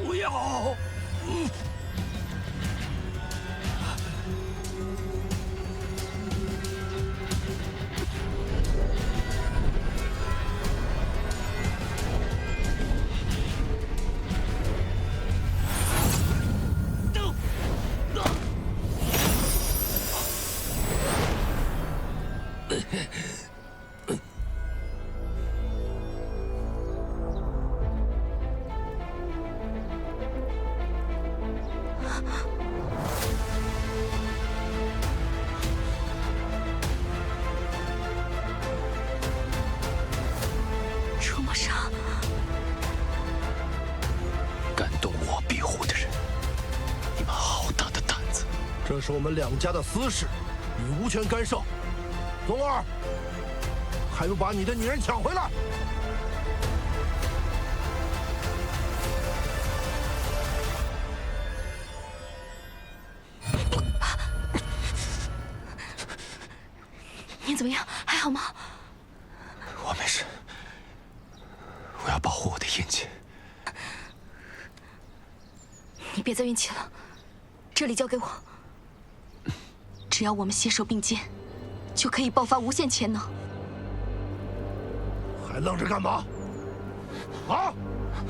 不要！楚墨生，敢动我庇护的人，你们好大的胆子！这是我们两家的私事，你无权干涉。宗儿，还不把你的女人抢回来！你怎么样？还好吗？我没事，我要保护我的印记。你别再运气了，这里交给我。只要我们携手并肩，就可以爆发无限潜能。还愣着干嘛？啊！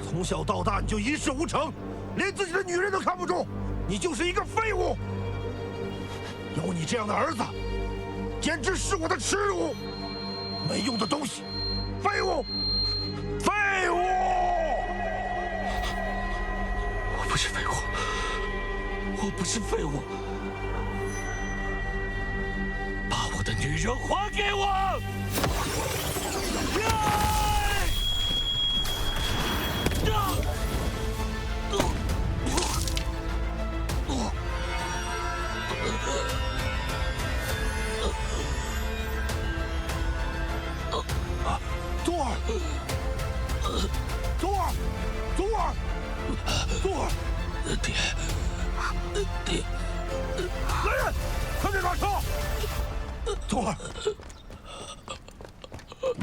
从小到大你就一事无成，连自己的女人都看不住，你就是一个废物！有你这样的儿子，简直是我的耻辱！没用的东西，废物！废物！我不是废物，我不是废物，把我的女人还给我！宗儿，宗儿，宗儿，宗儿，爹，爹，来人，快点打车！宗儿，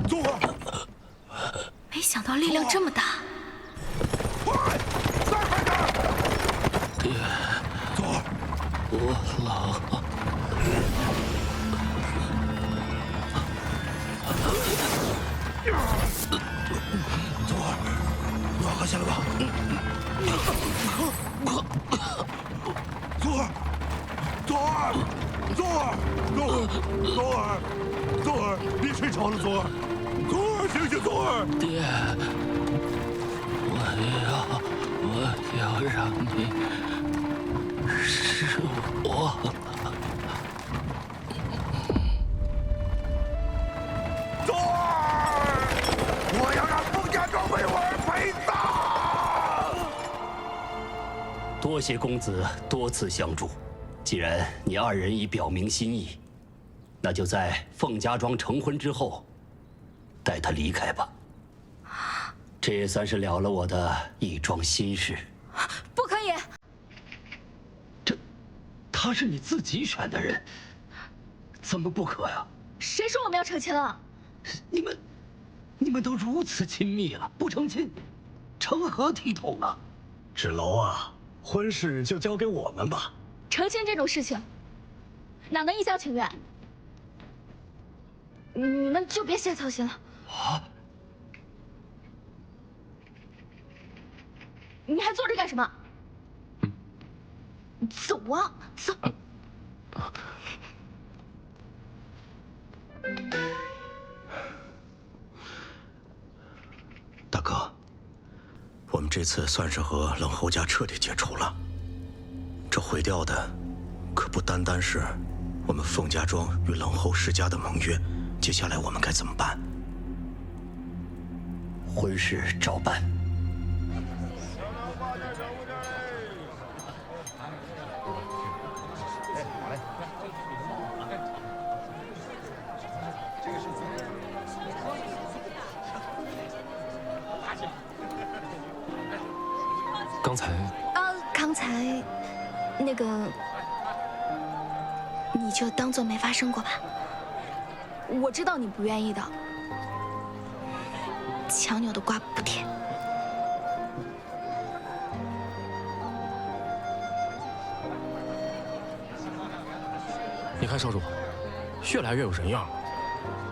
宗儿，没想到力量这么大。快，再快点！爹，宗儿，我老。宗儿，你好下来吧。宗儿，宗儿，宗儿，宗儿，宗儿，别睡着了，宗儿，宗儿，醒醒，宗儿！爹，我要让你失望了。宗儿，我要让孟家庄为我而陪葬！多谢公子多次相助，既然你二人已表明心意，那就在凤家庄成婚之后，带他离开吧。这也算是了了我的一桩心事。不可以！他是你自己选的人，怎么不可呀？谁说我们要成亲了？你们都如此亲密了，不成亲，成何体统啊？芷楼啊，婚事就交给我们吧。成亲这种事情，哪能一厢情愿？你们就别瞎操心了。啊！你还坐着干什么？走啊，走！大哥，我们这次算是和冷侯家彻底结仇了。这毁掉的，可不单单是我们凤家庄与冷侯世家的盟约。接下来我们该怎么办？婚事照办。刚才那个，你就当做没发生过吧。我知道你不愿意的，强扭的瓜不甜。你看少主，越来越有人样了。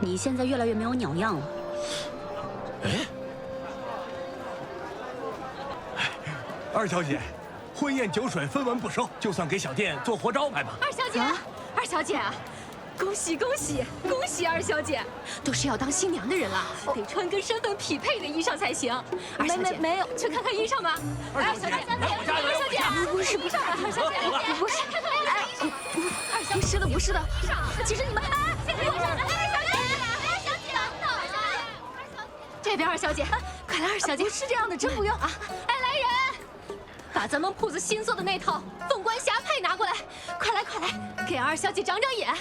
你现在越来越没有鸟样了。哎，二小姐，婚宴酒水分文不收，就算给小店做活招牌吧。二小姐，二小姐，恭喜恭喜恭喜二小姐！都是要当新娘的人了，得穿跟身份匹配的衣裳才行。二小姐，没有，去看看衣裳吧。二小姐，二小姐，不是衣裳吧？二小姐，不是，哎，不是的，不是的。其实你们，这边二小姐，快来，二小姐，不是这样的，真不用啊！哎，来人，把咱们铺子新做的那套凤冠霞帔拿过来，快来快来，给二小姐长长眼。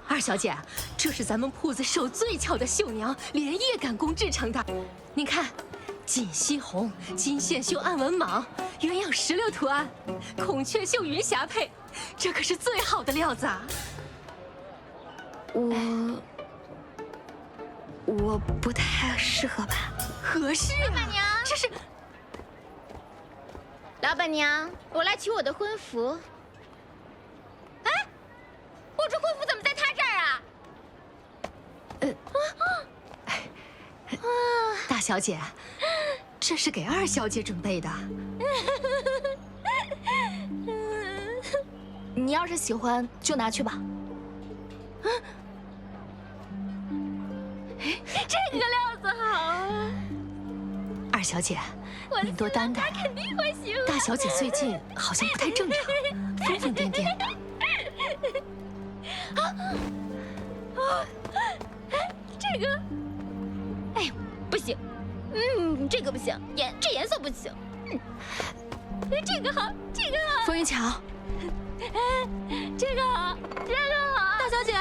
二小姐，这是咱们铺子手最巧的绣娘连夜赶工制成的。您看，锦溪红、金线绣暗纹蟒、鸳鸯石榴图案、孔雀绣云霞帔，这可是最好的料子啊！我不太适合吧？合适啊！老板娘，这是老板娘，我来取我的婚服。哎，我这婚服怎么在他这儿啊？大小姐，这是给二小姐准备的。你要是喜欢，就拿去吧。这个料子好啊！二小姐，您多担待。肯定会喜欢。大小姐最近好像不太正常，疯疯癫癫的。这个，哎，不行，这个不行，这颜色不行，这个好，这个好，风云桥，这个好，这个好，大小姐，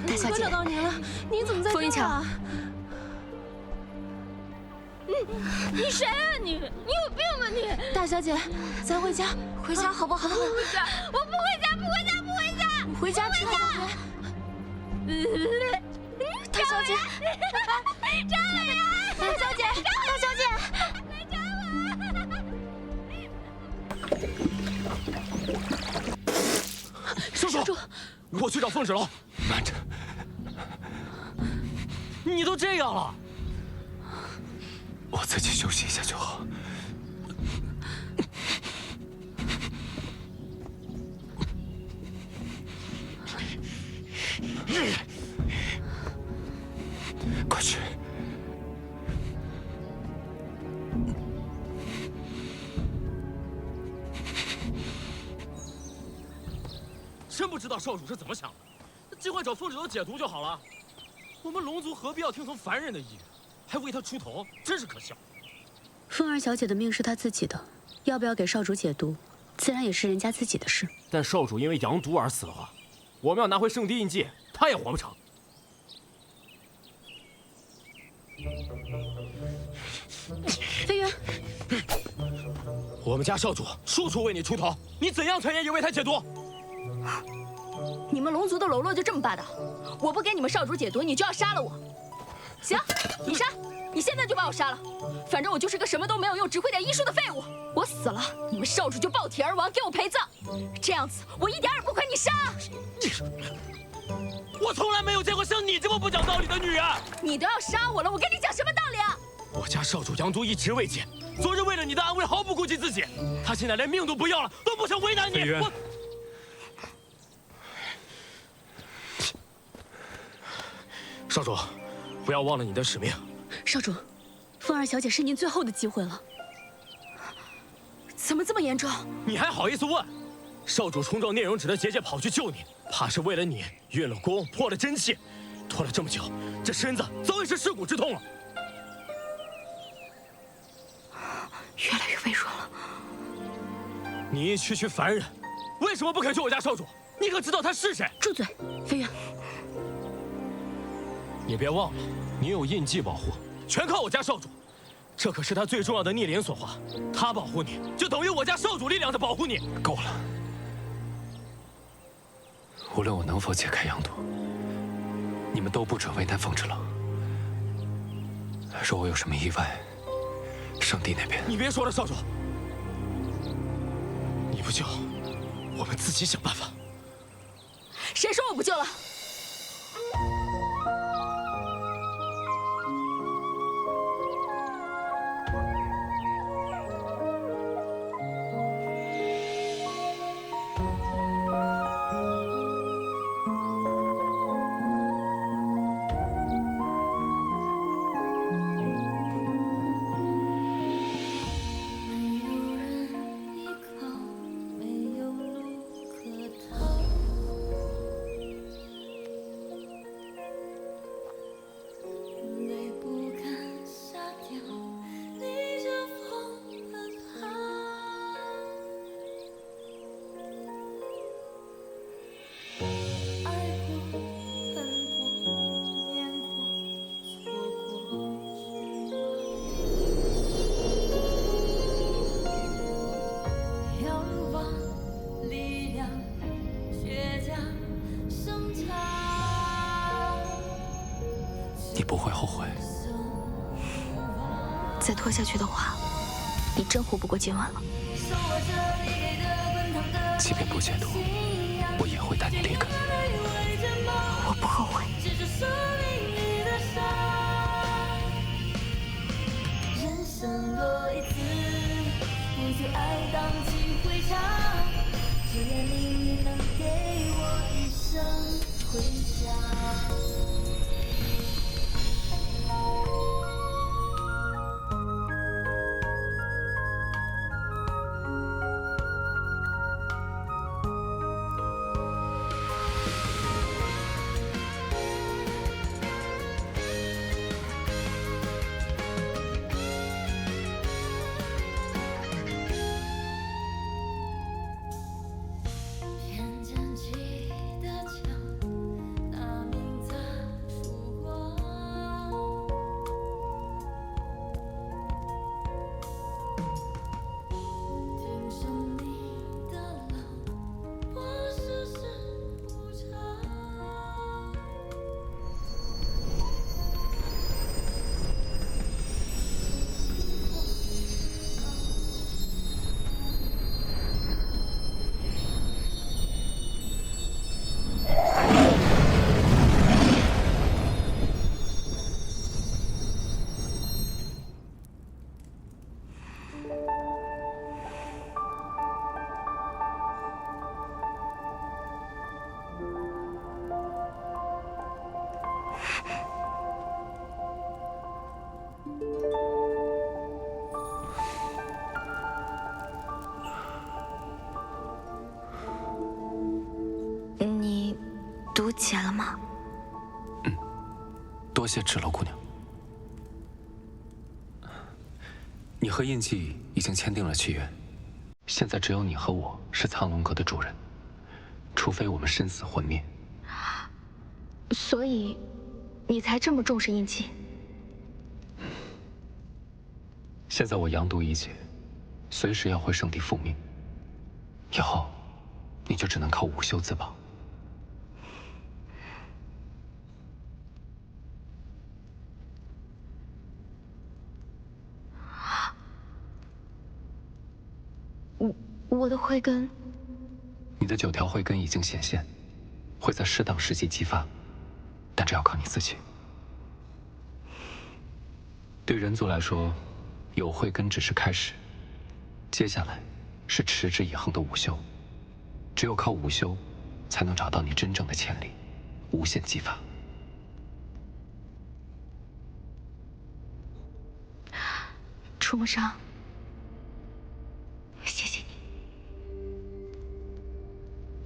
大小姐，我找到您了，您怎么在这儿啊？风云桥，你谁啊你？你有病吧你？大小姐，咱回家，回家好不好？不回家，我不回家，不回家，不回家！你回家之后再回。大小姐，张伟呀！大小姐，大小姐，来找我！少主，我去找凤芷楼。慢着，你都这样了，我自己休息一下就好。快去！真不知道少主是怎么想的，尽管找凤芷楼解毒就好了。我们龙族何必要听从凡人的意愿，还为他出头，真是可笑。凤二小姐的命是她自己的，要不要给少主解毒，自然也是人家自己的事。但少主因为阳毒而死的话，我们要拿回圣地印记，他也活不成。飞云，我们家少主处处为你出头，你怎样传言也为他解毒。你们龙族的喽啰就这么霸道？我不给你们少主解毒，你就要杀了我？行，你杀，你现在就把我杀了。反正我就是个什么都没有用，只会点医术的废物。我死了，你们少主就爆体而亡，给我陪葬。这样子，我一点也不亏你杀。我从来没有见过像你这么不讲道理的女人。你都要杀我了，我跟你讲什么道理啊？我家少主杨都一直未解，昨日为了你的安危毫不顾及自己，他现在连命都不要了，都不想为难你。我。少主，不要忘了你的使命。少主，凤二小姐是您最后的机会了。怎么这么严重？你还好意思问？少主冲撞孽容止的结界跑去救你，怕是为了你运了功，破了真气，拖了这么久，这身子早已是尸骨之痛了。越来越微弱了。你一区区凡人，为什么不肯救我家少主？你可知道他是谁？住嘴，飞云。你别忘了，你有印记保护，全靠我家少主。这可是他最重要的逆鳞所化，他保护你，就等于我家少主力量在保护你。够了！无论我能否解开阳毒，你们都不准为难凤芷楼。若我有什么意外，圣地那边……你别说了，少主，你不救，我们自己想办法。谁说我不救了？你不会后悔？再拖下去的话，你真活不过今晚了。即便不解毒，我也会带你离开。我不后悔。人生多一次，不就爱荡几回肠？只愿命运能给我一生回响。你毒解了吗？多谢芷楼姑娘。你和印记已经签订了契约，现在只有你和我是苍龙阁的主人，除非我们生死魂灭。所以，你才这么重视印记？现在我阳毒已解，随时要回圣地复命。以后，你就只能靠午休自保。我的慧根，你的9条慧根已经显现，会在适当时机激发，但这要靠你自己。对人族来说，有慧根只是开始，接下来是持之以恒的午休。只有靠午休，才能找到你真正的潜力，无限激发。触摸上，谢谢你。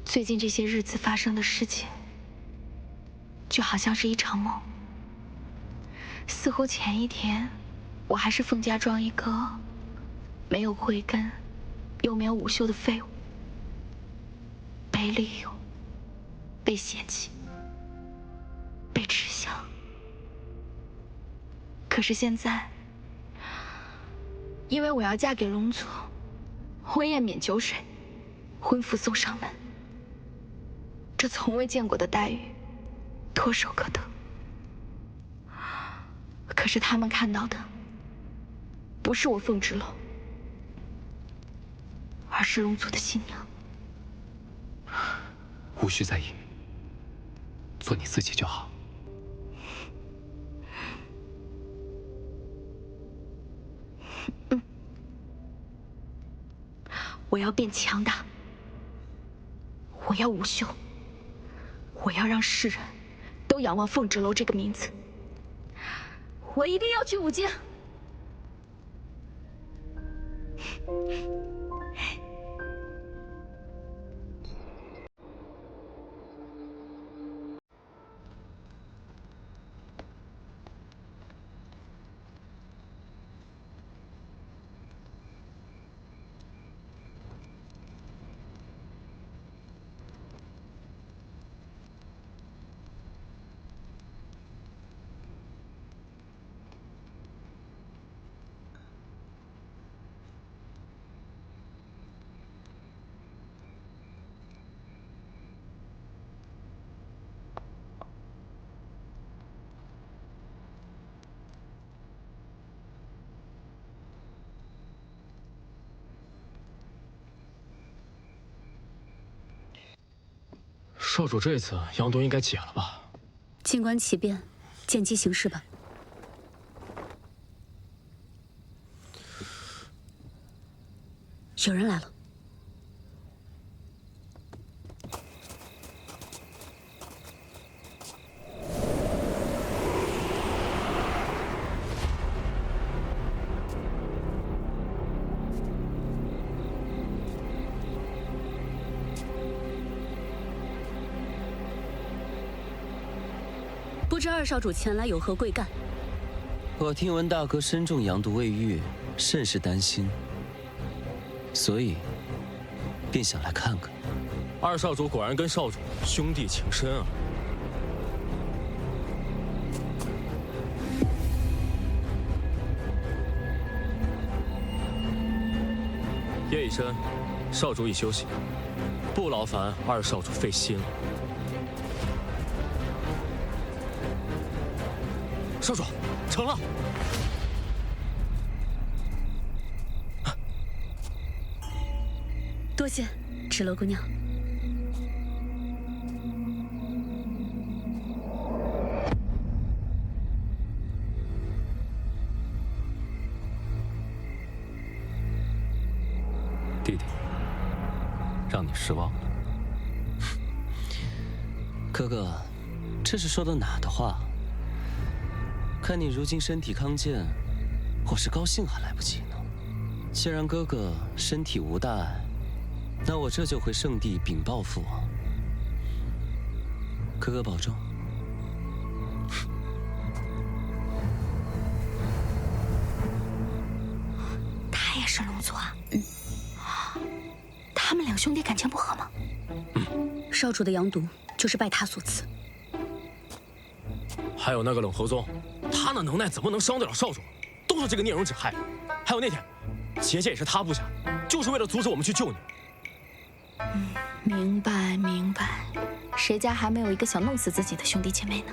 最近这些日子发生的事情，就好像是一场梦。似乎前一天，我还是凤家庄一个没有慧根，又没有午休的废物，被利用，被嫌弃，被耻笑。可是现在，因为我要嫁给龙族，婚宴免酒水，婚服送上门，这从未见过的待遇，唾手可得。可是他们看到的，不是我凤芝楼，而是龙族的新娘。无需在意，做你自己就好。我要变强大，我要无休，我要让世人都仰望凤蛰楼这个名字。我一定要去武京。少主这次杨毒应该解了吧？静观其变，见机行事吧。有人来了。不知二少主前来有何贵干？我听闻大哥身中阳毒未愈，甚是担心，所以便想来看看。二少主果然跟少主兄弟情深啊！夜已深，少主已休息，不劳烦二少主费心了。少主，成了。多谢芷楼姑娘。弟弟，让你失望了。哥哥，这是说的哪的话？看你如今身体康健，我是高兴还来不及呢。既然哥哥身体无大碍，那我这就回圣地禀报父王。哥哥保重。他也是龙族啊？他们两兄弟感情不和吗？少主的阳毒就是拜他所赐。还有那个冷侯宗，他那能耐怎么能伤得了少主？都是这个聂荣芷害的。还有那天，结界也是他布下，就是为了阻止我们去救你。明白明白，谁家还没有一个想弄死自己的兄弟姐妹呢？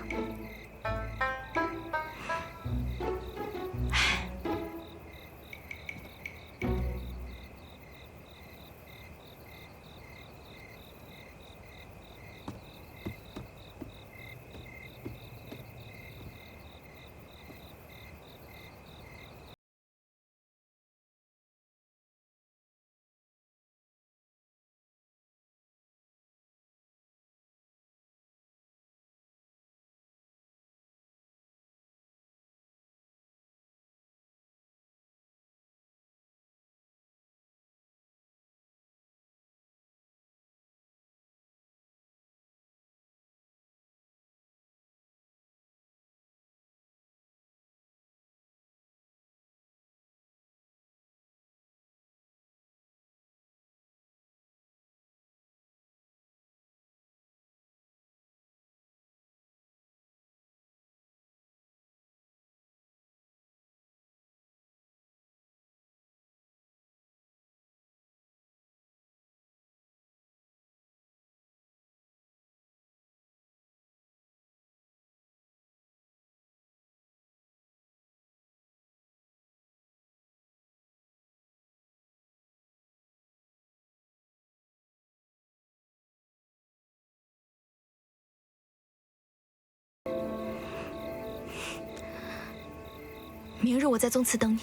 明日我在宗祠等你。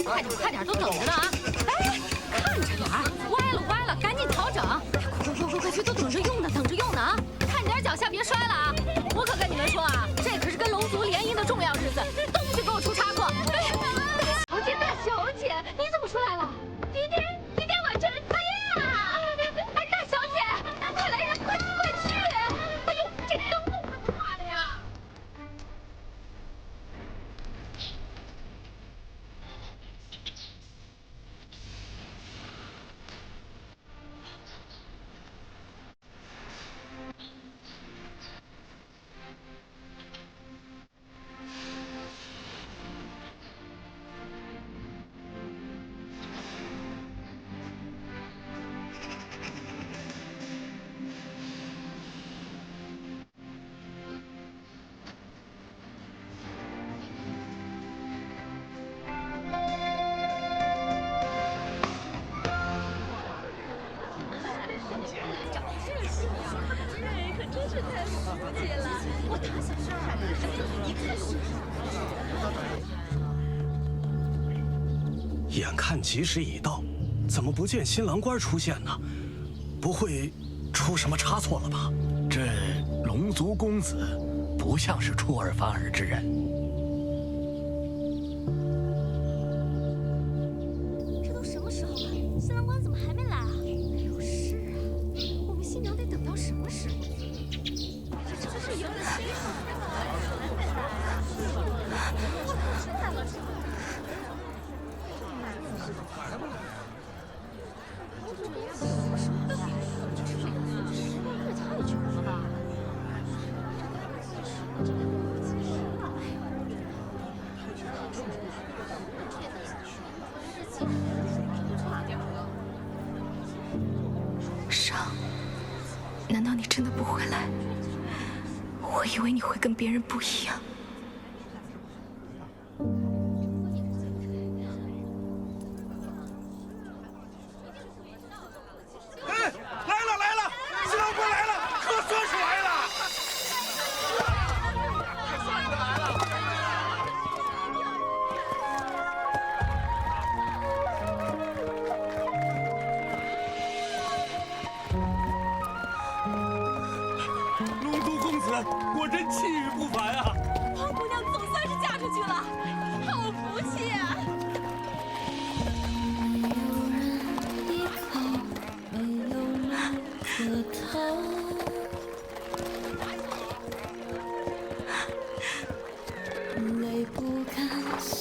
快点，快点，都等着呢啊！哎，看着点儿，歪了歪了，赶紧调整！快，这都等着用呢，等着用呢啊！看点脚下，别摔了啊！我可跟你们说啊，这可是跟龙族联姻的重要日子，都不许给我出差错！哎呀，大小姐，你怎么出来了？今天晚上，哎呀，哎，大小姐，快来人，快去！哎呦，这灯笼怎么挂的呀？眼看吉时已到，怎么不见新郎官出现呢？不会出什么差错了吧？这龙族公子不像是出尔反尔之人。这都什么时候了，新郎官怎么还没来啊？哎呦，是啊，我们新娘得等到什么时候？这不是赢了新郎？伤，难道你真的不回来？我以为你会跟别人不一样。哎，来了，新郎官来了，可算是来了。龙族公子果真气宇不凡啊！胖姑娘总算是嫁出去了，好福气啊！没有人可逃，泪不敢下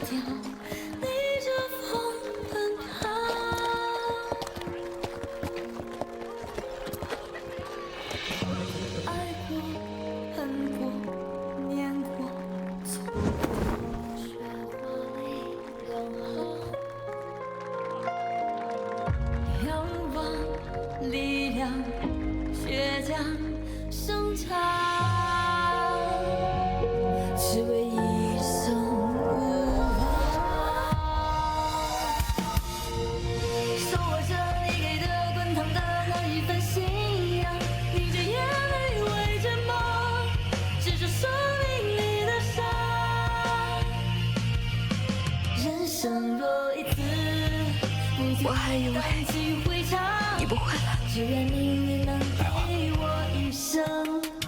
掉，逆着风奔跑。爱过，恨过，念过，错过，学会良好。仰望力量，倔强生长，只为一生无望。手握着你给的滚烫的那一份信仰，凝着眼泪为着梦，执着生命里的伤。人生若一次，我还以为你不会来。只愿命运能给我一生。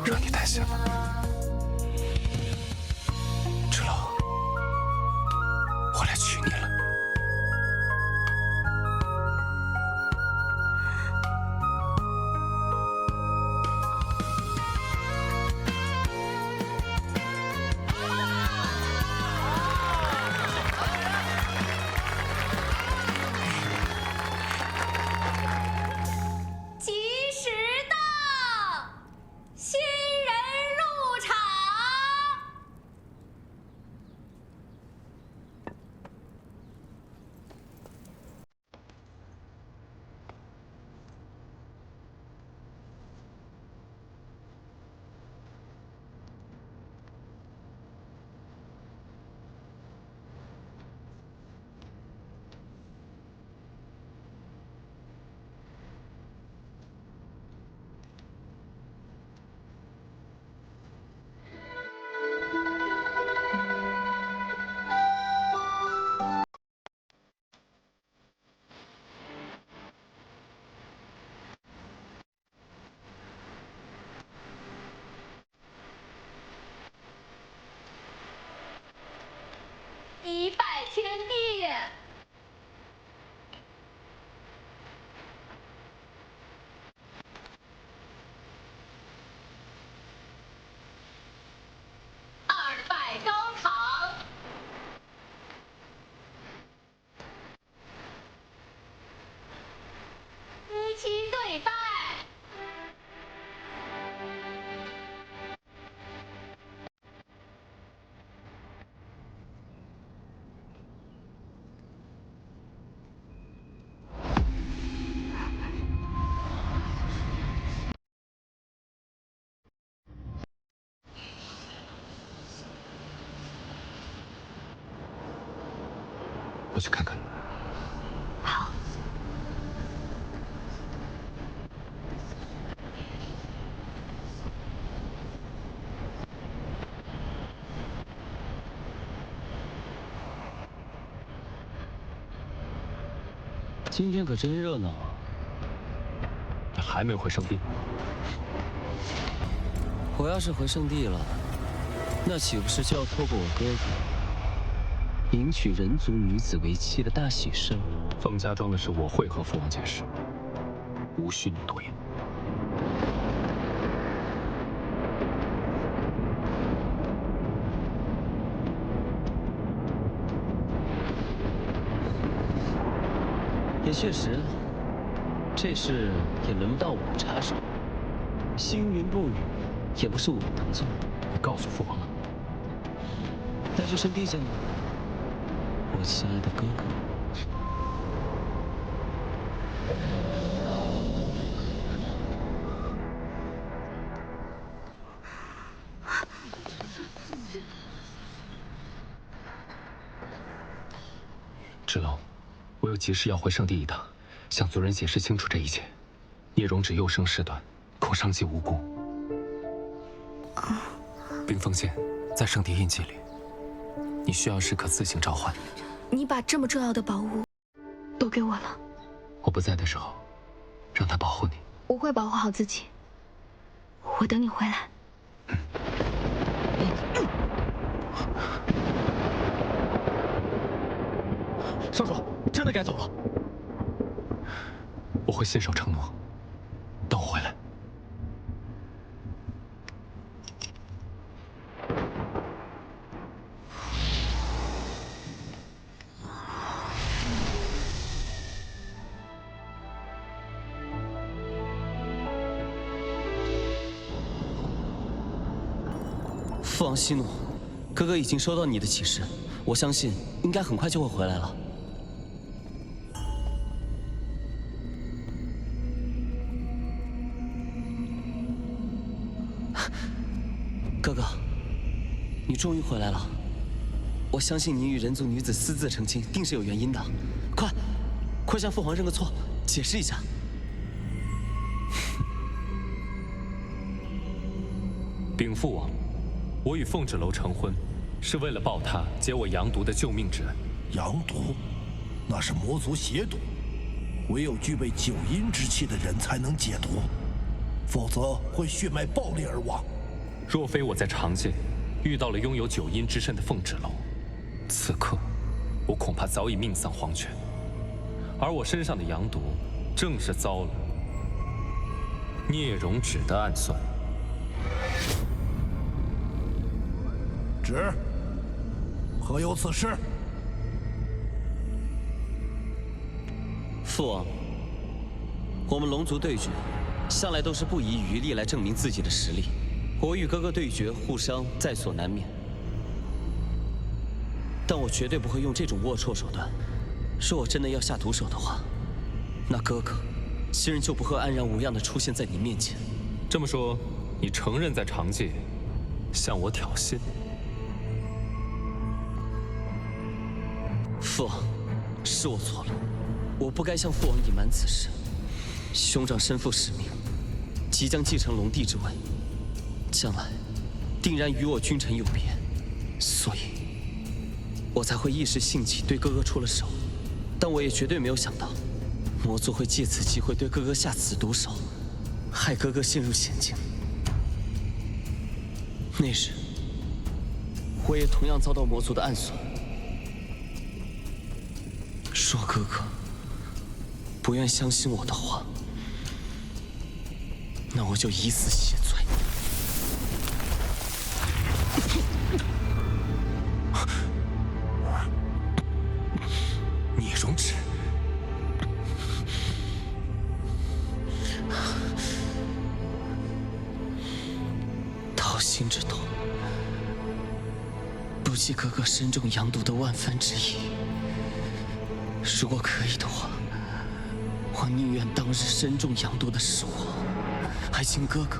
惹你担心了。知了，我来娶你了。吉时到，新人入我去看看。好。今天可真热闹啊！你还没回圣地？我要是回圣地了，那岂不是就要错过我哥哥迎娶人族女子为妻的大喜事？凤家庄的事，我会和父王解释，无需你多言。也确实，这事也轮不到我插手。星云不语，也不是我能做。你告诉父王了？那就圣地见吧，我亲爱的哥哥。芷龙，我有急事要回圣地一趟，向族人解释清楚这一切。聂荣芷幼生事端，恐伤及无辜。冰封剑在圣地印记里，你需要时刻自行召唤。你把这么重要的宝物都给我了，我不在的时候，让他保护你。我会保护好自己。我等你回来。少主，真的该走了。我会信守承诺，等我回来。父王息怒，哥哥已经收到你的启示，我相信应该很快就会回来了。哥哥，你终于回来了。我相信你与人族女子私自成亲，定是有原因的。快向父皇认个错，解释一下。禀父王，我与凤芷楼成婚，是为了报他解我杨毒的救命之恩。杨毒，那是魔族邪毒，唯有具备九阴之气的人才能解毒，否则会血脉爆裂而亡。若非我在长界遇到了拥有九阴之身的凤芷楼，此刻我恐怕早已命丧黄泉。而我身上的阳毒，正是遭了聂荣芷的暗算。芷，何有此事？父王，我们龙族对决，向来都是不遗余力来证明自己的实力。我与哥哥对决，互伤在所难免。但我绝对不会用这种龌龊手段。若我真的要下毒手的话，那哥哥其实就不会安然无恙地出现在你面前。这么说，你承认在长界向我挑衅？父王，是我错了，我不该向父王隐瞒此事。兄长身负使命，即将继承龙帝之位，将来定然与我君臣有别，所以我才会一时兴起对哥哥出了手。但我也绝对没有想到，魔族会借此机会对哥哥下此毒手，害哥哥陷入险境。那日，我也同样遭到魔族的暗算。若哥哥不愿相信我的话，那我就以死谢罪。聂荣芷，掏心之痛，不及哥哥身中阳毒的万分之一。如果可以的话，我宁愿当日身中阳毒的是我，还请哥哥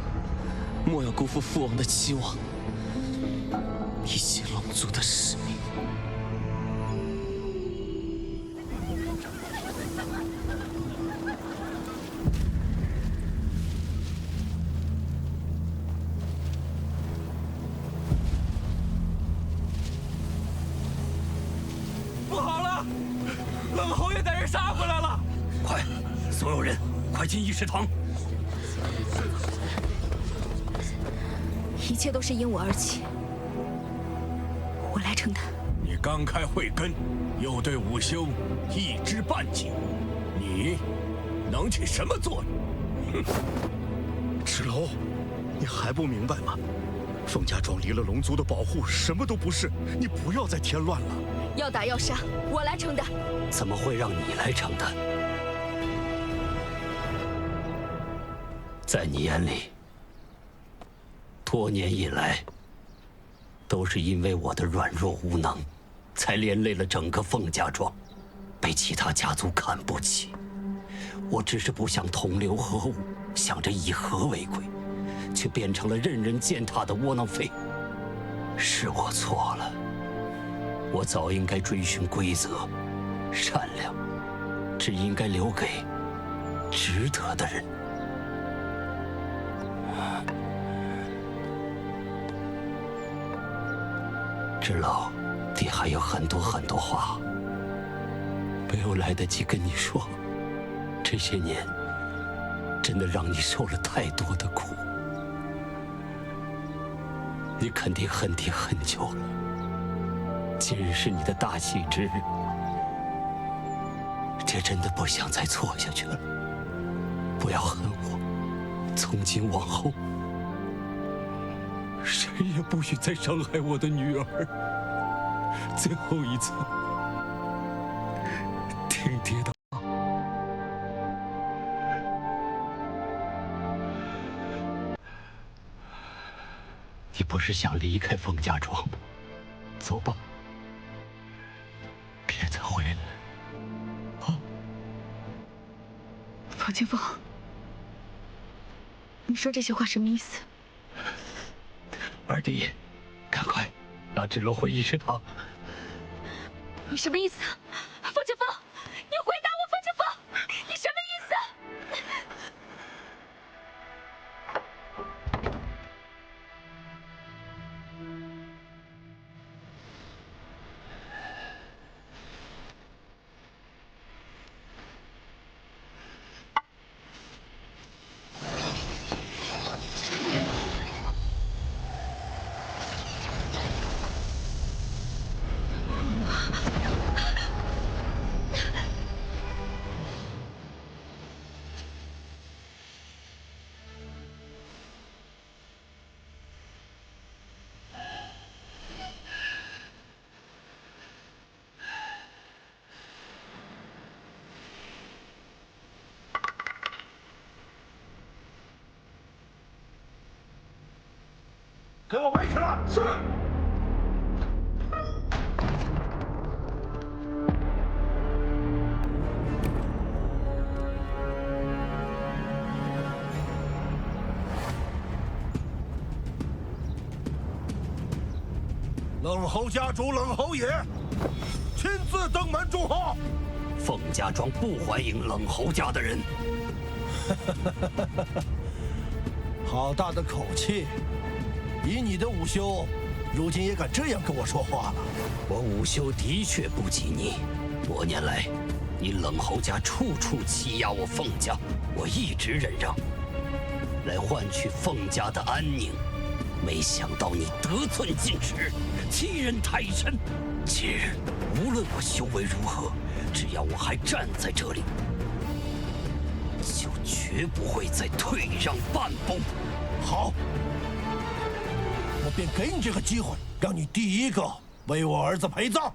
莫要辜负父王的期望，以及龙族的使命。杀回来了！快，所有人，快进议事堂！一切都是因我而起，我来承担。你刚开慧根，又对午休一知半解，你能起什么作用？哼！芷楼，你还不明白吗？凤家庄离了龙族的保护，什么都不是。你不要再添乱了。要打要杀，我来承担。怎么会让你来承担？在你眼里，多年以来，都是因为我的软弱无能，才连累了整个凤家庄，被其他家族看不起。我只是不想同流合污，想着以和为贵，却变成了任人践踏的窝囊废。是我错了，我早应该追寻规则，善良只应该留给值得的人。知老，爹还有很多话没有来得及跟你说。这些年，真的让你受了太多的苦。你肯定恨爹很久了。今日是你的大喜之日，爹真的不想再错下去了。不要恨我，从今往后，谁也不许再伤害我的女儿。最后一次，听爹的。你不是想离开凤家庄吗？走吧，别再回来。啊！冯清风，你说这些话什么意思？二弟，赶快让芷楼回议事堂。你什么意思？冯清风，你回答我，冯清风，你什么意思？给我围起来！是。冷侯家主冷侯爷亲自登门祝贺。凤家庄不欢迎冷侯家的人。好大的口气！以你的午休，如今也敢这样跟我说话了？我午休的确不及你。多年来，你冷侯家处处欺压我凤家，我一直忍让，来换取凤家的安宁。没想到你得寸进尺，欺人太甚。今日无论我修为如何，只要我还站在这里，就绝不会再退让半步。好，我便给你这个机会，让你第一个为我儿子陪葬。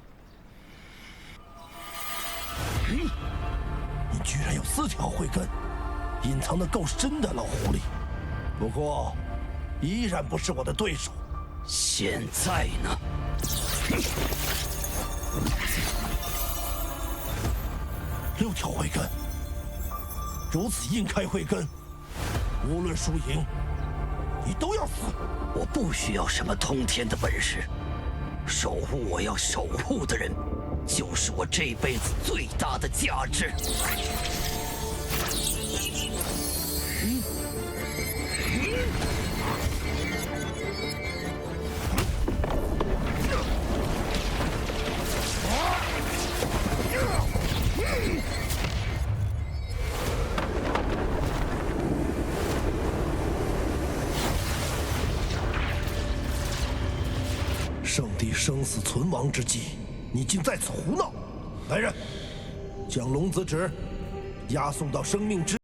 你居然有4条慧根，隐藏得够深的老狐狸。不过，依然不是我的对手。现在呢？6条慧根，如此硬开慧根，无论输赢，你都要死。我不需要什么通天的本事，守护我要守护的人，就是我这辈子最大的价值。圣地生死存亡之际，你竟在此胡闹！来人，将龙子旨押送到生命之。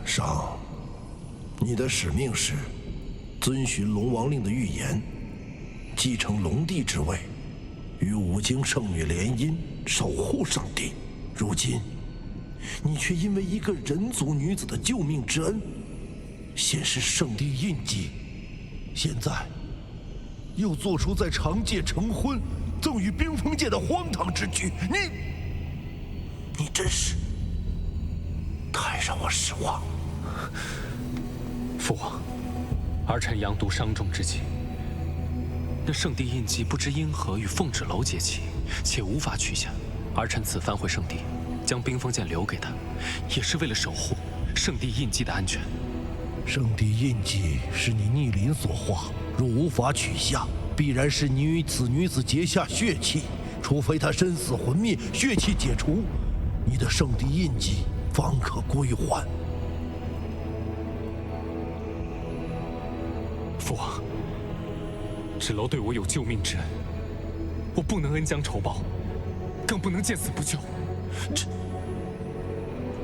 上，你的使命是遵循龙王令的预言，继承龙帝之位，与五经圣女联姻，守护圣地。如今，你却因为一个人族女子的救命之恩，显示圣地印记，现在又做出在长界成婚，赠与冰封界的荒唐之举，你真是太让我失望。父王，儿臣阳毒伤重之际，那圣地印记不知因何与凤芷楼结起，且无法取下。儿臣此番回圣地，将冰封剑留给他，也是为了守护圣地印记的安全。圣地印记是你逆鳞所化，若无法取下，必然是你与此女子结下血气。除非她身死魂灭，血气解除，你的圣地印记方可归还。父王，芷楼对我有救命之恩，我不能恩将仇报，更不能见死不救。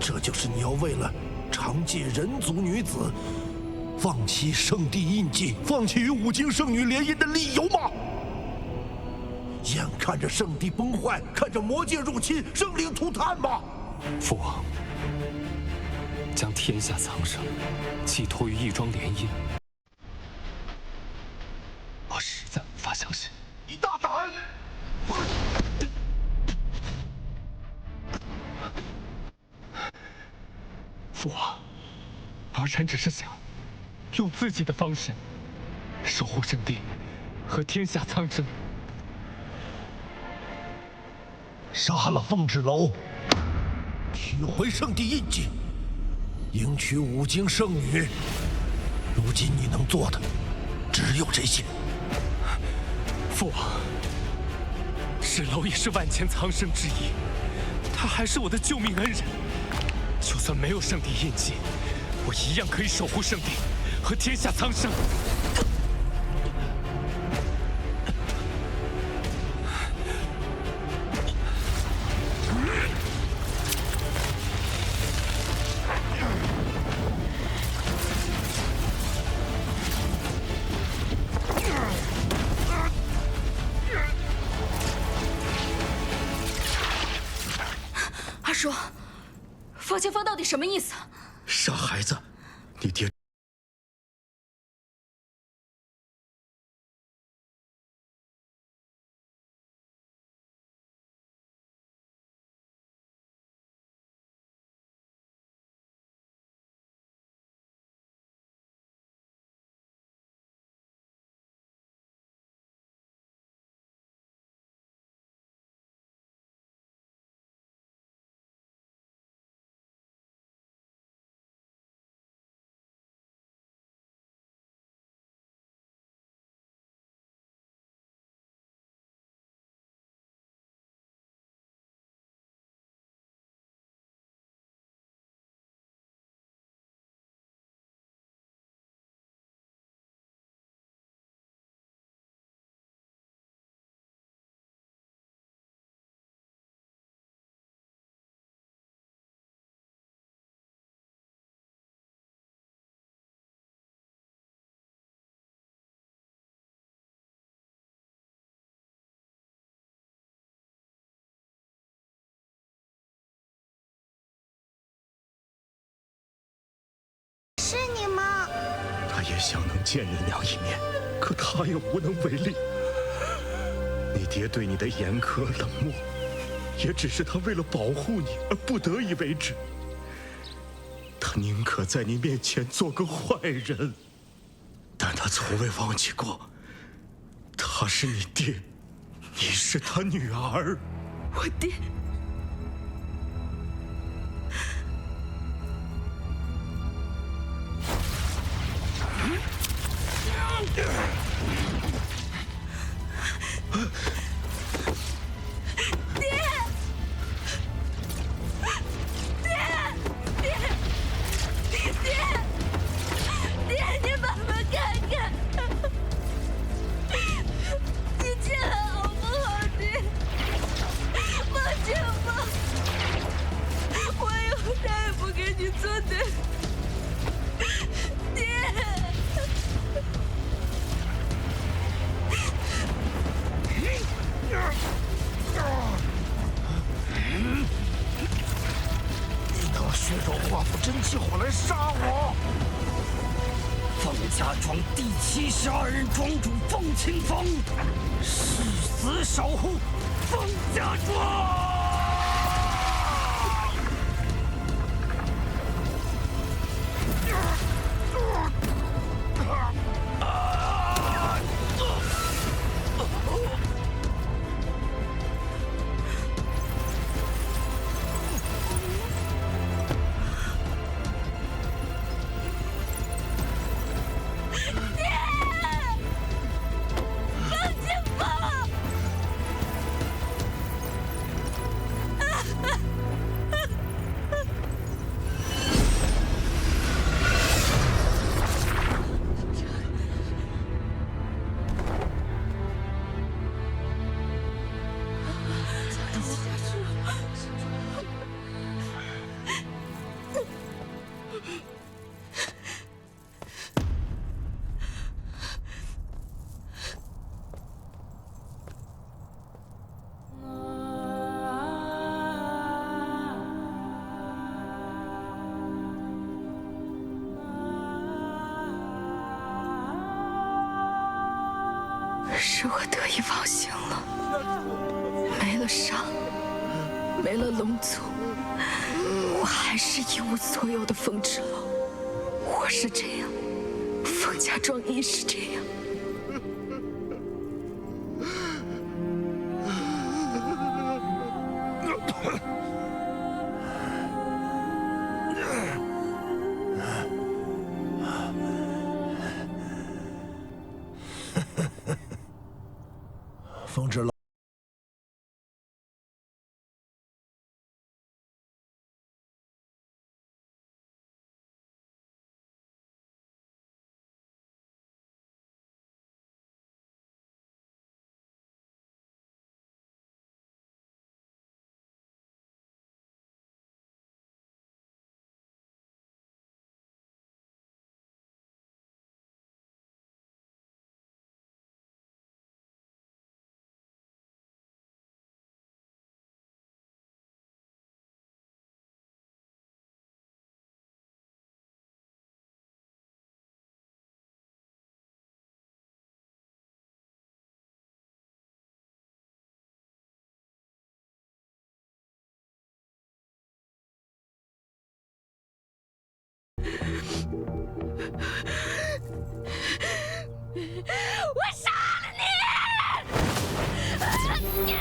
这就是你要为了长界人族女子放弃圣地印记，放弃与五经圣女联姻的理由吗？眼看着圣地崩坏，看着魔界入侵，生灵涂炭吗？父王，将天下苍生寄托于一桩联姻，我实在无法相信。你大胆！父王，儿臣只是想用自己的方式守护圣地和天下苍生。杀了凤芷楼，取回圣地印记，迎娶五经圣女。如今你能做的只有这些。父王，芷楼也是万千苍生之一，她还是我的救命恩人。就算没有圣地印记，我一样可以守护圣地和天下苍生。二叔，方清风到底什么意思？傻孩子，你爹。是你吗？他也想能见你娘一面，可他也无能为力。你爹对你的严苛冷漠，也只是他为了保护你而不得已为之。他宁可在你面前做个坏人，但他从未忘记过，他是你爹，你是他女儿。我爹，血肉化腐真气火来杀我！凤家庄第72任庄主凤清风，誓死守护凤家庄。是我得意忘形了，没了伤，没了龙族，我还是一无所有的风之楼。我是这样，凤家庄亦是这样。风之楼。我杀了你！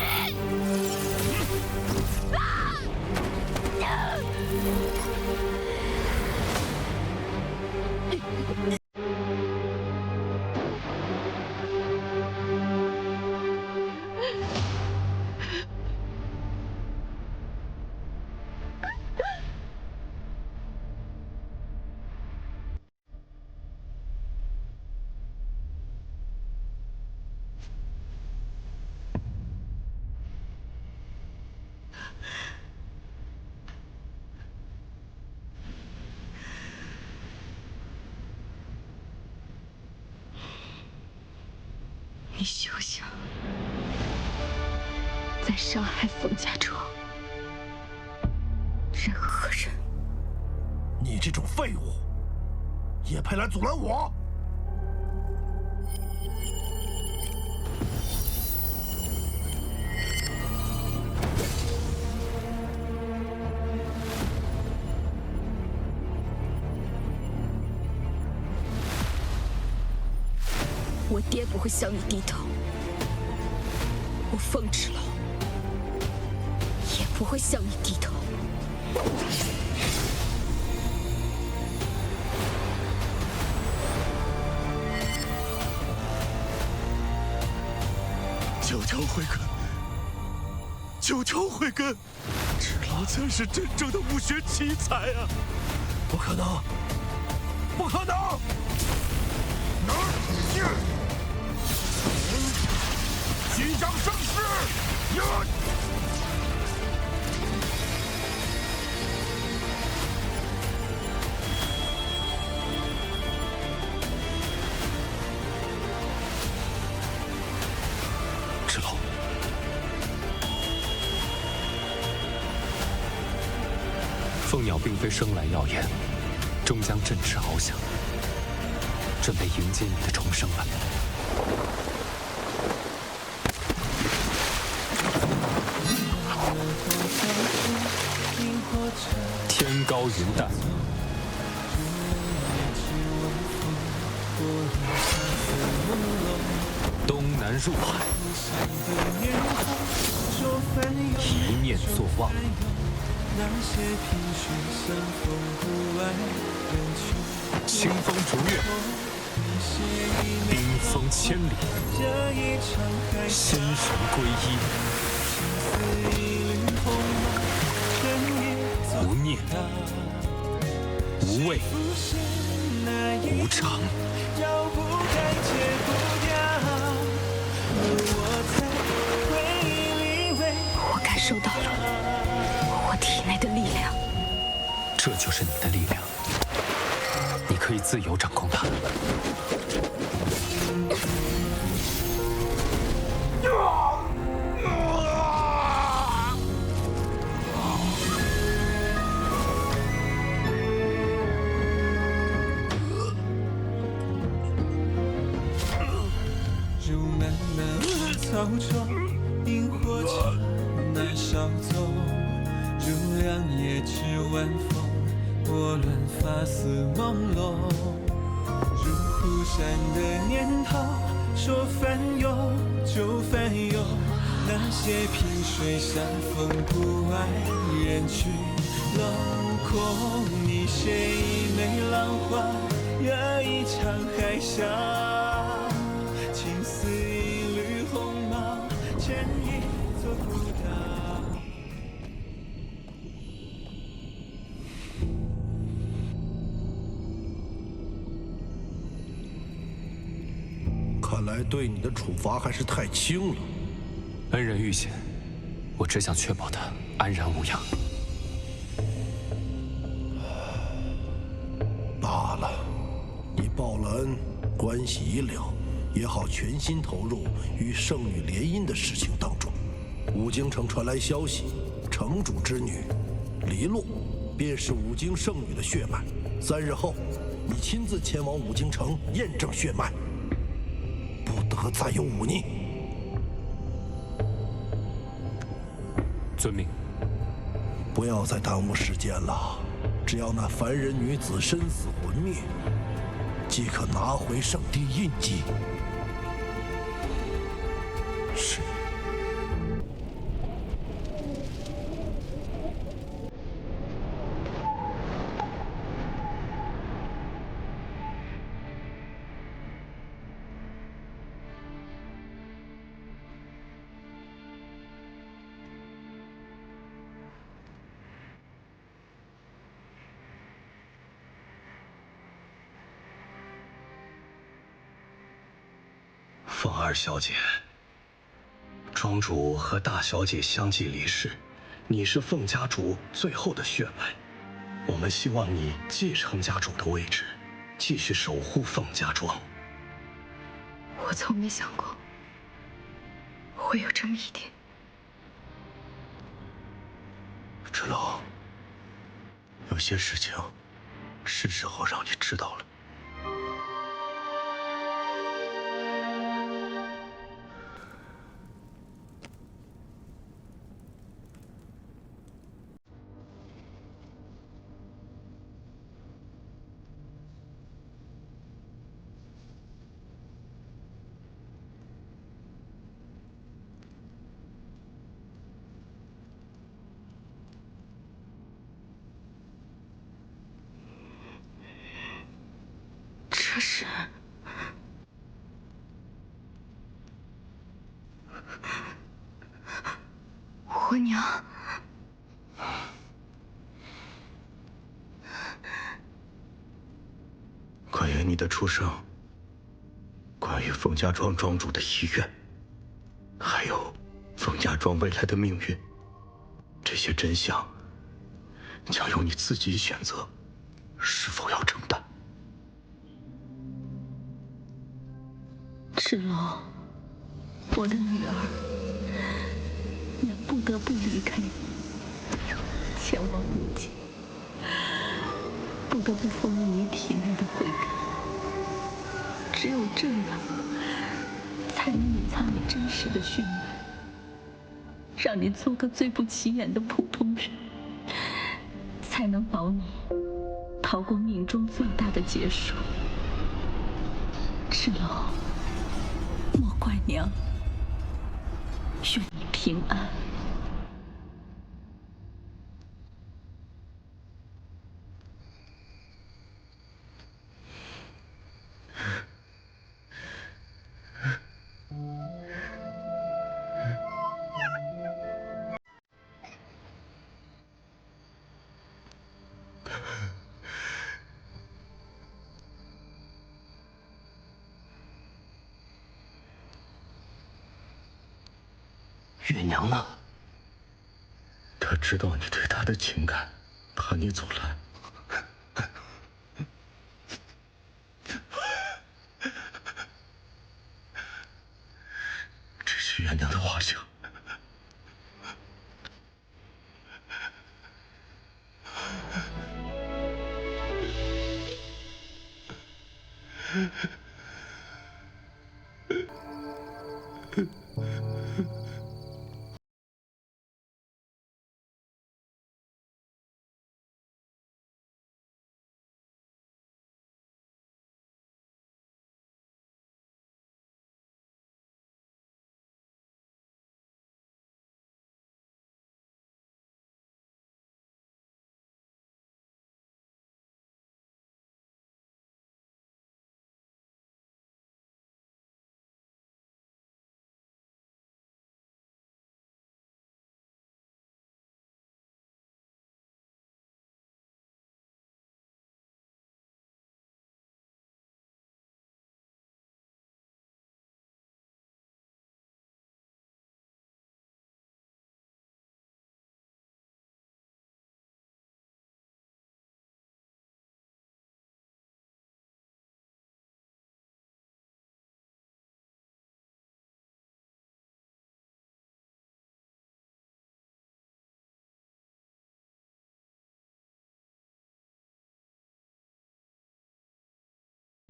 你休想再伤害凤家庄任何人！你这种废物，也配来阻拦我？我爹不会向你低头，我凤之楼也不会向你低头。有慧根，赤老才是真正的武学奇才啊！不可能，不可能！虚张声势！赤龙，凤鸟并非生来耀眼，终将振翅翱翔。准备迎接你的重生吧。天高云淡，东南入海，一念作望。清风逐月，冰封千里，心神归一，无念，无畏，无常。我感受到了我体内的力量，这就是你的力量，你可以自由掌控它。如漫漫草中，萤火虫难少走。如两叶知晚风，拨乱发丝朦胧。如忽闪的念头，说翻涌就翻涌。那些萍水相逢不爱人去楼空，你写一枚浪花，惹一场海啸。情似一缕鸿毛，牵一座孤岛。看来对你的处罚还是太轻了。恩人遇险，我只想确保他安然无恙。罢了，你报了恩，关系已了，也好全心投入与圣女联姻的事情当中。武京城传来消息，城主之女黎洛便是武京圣女的血脉。3日后，你亲自前往武京城验证血脉，不得再有忤逆。遵命。不要再耽误时间了，只要那凡人女子身死魂灭，即可拿回圣地印记。是。凤二小姐，庄主和大小姐相继离世，你是凤家主最后的血脉，我们希望你继承家主的位置，继续守护凤家庄。我从没想过会有这么一天。赤龙，有些事情是时候让你知道了。这是我婆娘。关于你的出生，关于凤家庄庄主的遗愿，还有凤家庄未来的命运，这些真相将由你自己选择，是否要承担。赤龙，我的女儿，也不得不离开你，前往无尽，不得不封印你体内的慧根。只有这样，才能隐藏你真实的血脉，让你做个最不起眼的普通人，才能保你逃过命中最大的劫数。赤龙，莫怪娘，愿你平安。月娘呢？他知道你对他的情感，怕你阻拦。这是月娘的画像。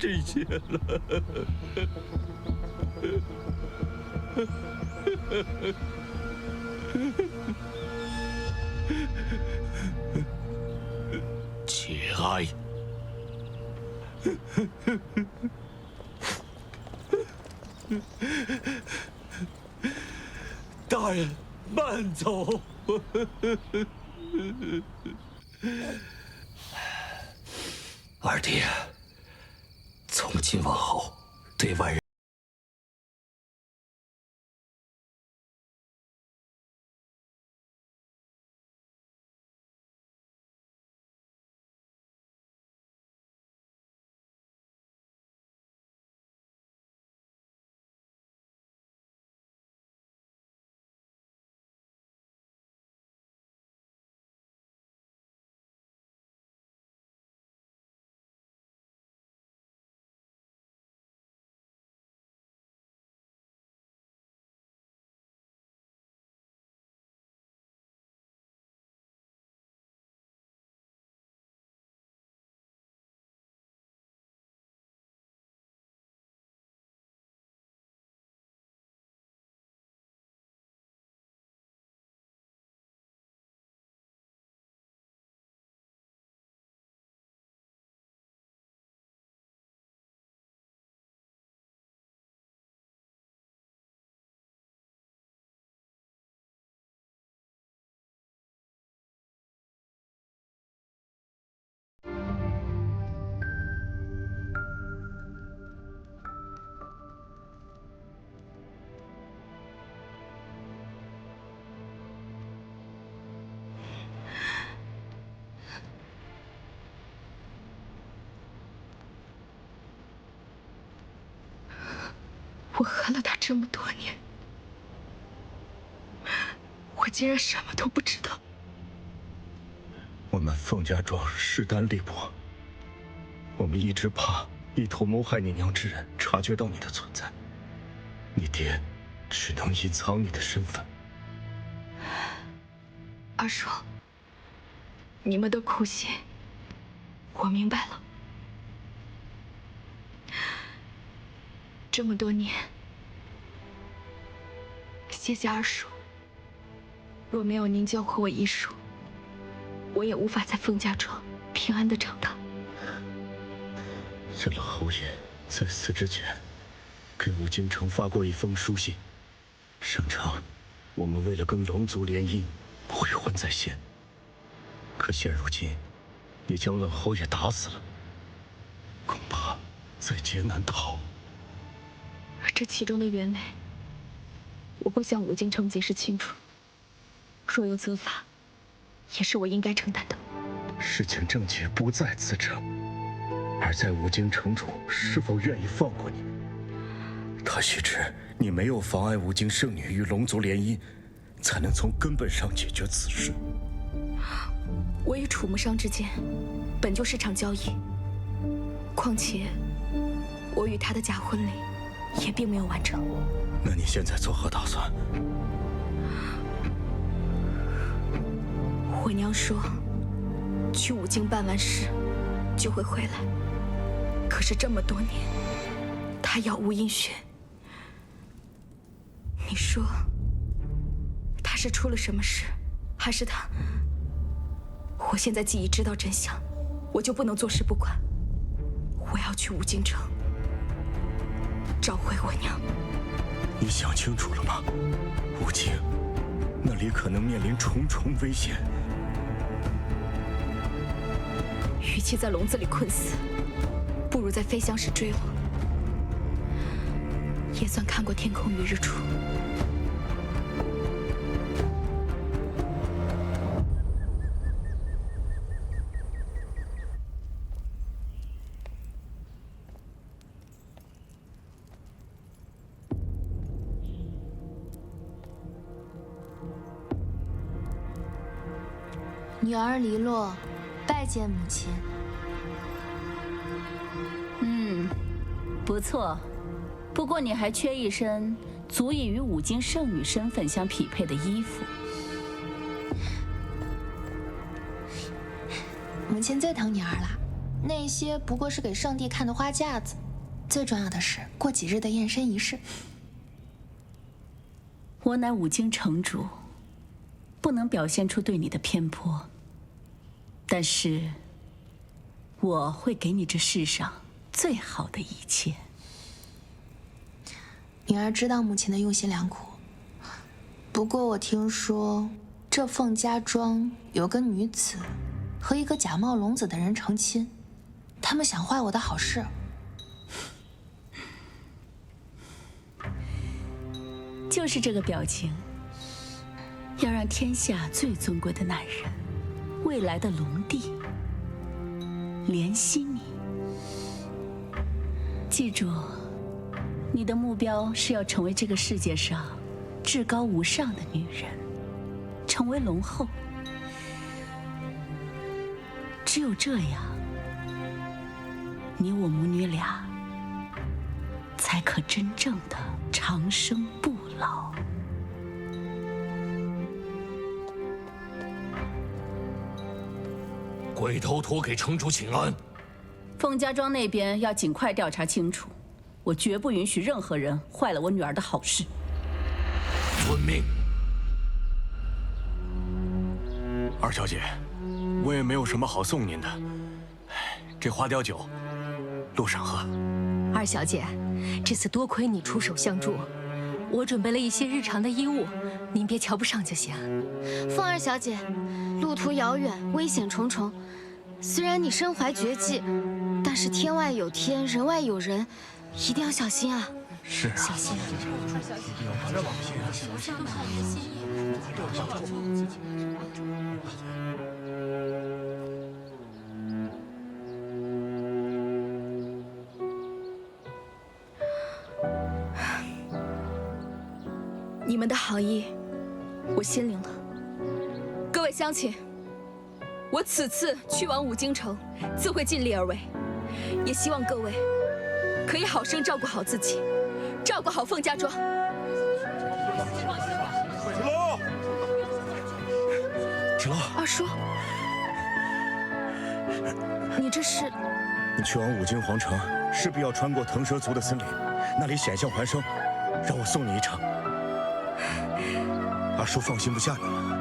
这些了。节哀。大人，慢走。二弟，从今往后，对外人。我和了他这么多年，我竟然什么都不知道。我们凤家庄势单力薄，我们一直怕意图谋害你娘之人察觉到你的存在，你爹只能隐藏你的身份。二叔，你们的苦心，我明白了。这么多年，谢谢二叔。若没有您教会我医术，我也无法在凤家庄平安的长大。这冷侯爷在死之前，给武京城发过一封书信，声称我们为了跟龙族联姻，悔婚在先。可现如今，你将冷侯爷打死了，恐怕在劫难逃。这其中的原委，我会向武京城解释清楚。若有责罚，也是我应该承担的。事情症结不在此者，而在武京城主是否愿意放过你。他须知你没有妨碍武京圣女与龙族联姻，才能从根本上解决此事。我与楚木商之间本就是场交易，况且我与他的假婚礼也并没有完成。那你现在作何打算？我娘说，去武京办完事就会回来。可是这么多年，她杳无音讯。你说，她是出了什么事，还是她？我现在既已知道真相，我就不能坐视不管。我要去武京城，找回我娘。你想清楚了吗？武京，那里可能面临重重危险。与其在笼子里困死，不如在飞翔时坠落，也算看过天空与日出。女儿黎洛，拜见母亲。不错，不过你还缺一身足以与武京圣女身份相匹配的衣服。母亲最疼女儿了，那些不过是给圣帝看的花架子，最重要的是过几日的验身仪式。我乃武京城主，不能表现出对你的偏颇，但是我会给你这世上最好的一切。女儿知道母亲的用心良苦，不过我听说这凤家庄有个女子和一个假冒龙子的人成亲，他们想坏我的好事。就是这个表情，要让天下最尊贵的男人，未来的龙帝怜惜你。记住，你的目标是要成为这个世界上至高无上的女人，成为龙后。只有这样，你我母女俩才可真正的长生不老。鬼头陀给城主请安。凤家庄那边要尽快调查清楚，我绝不允许任何人坏了我女儿的好事。遵命。二小姐，我也没有什么好送您的，这花雕酒，路上喝。二小姐，这次多亏你出手相助，我准备了一些日常的衣物，您别瞧不上就行。凤二小姐，路途遥远，危险重重。虽然你身怀绝技，但是天外有天，人外有人，一定要小心啊！是啊，小心。二小姐，不是都看你的心意。你们的好意，我心领了。各位乡亲，我此次去往武京城，自会尽力而为，也希望各位可以好生照顾好自己，照顾好凤家庄。芷楼，二叔，你这是？你去往武京皇城，势必要穿过腾蛇族的森林，那里险象环生，让我送你一程。二叔放心不下你了。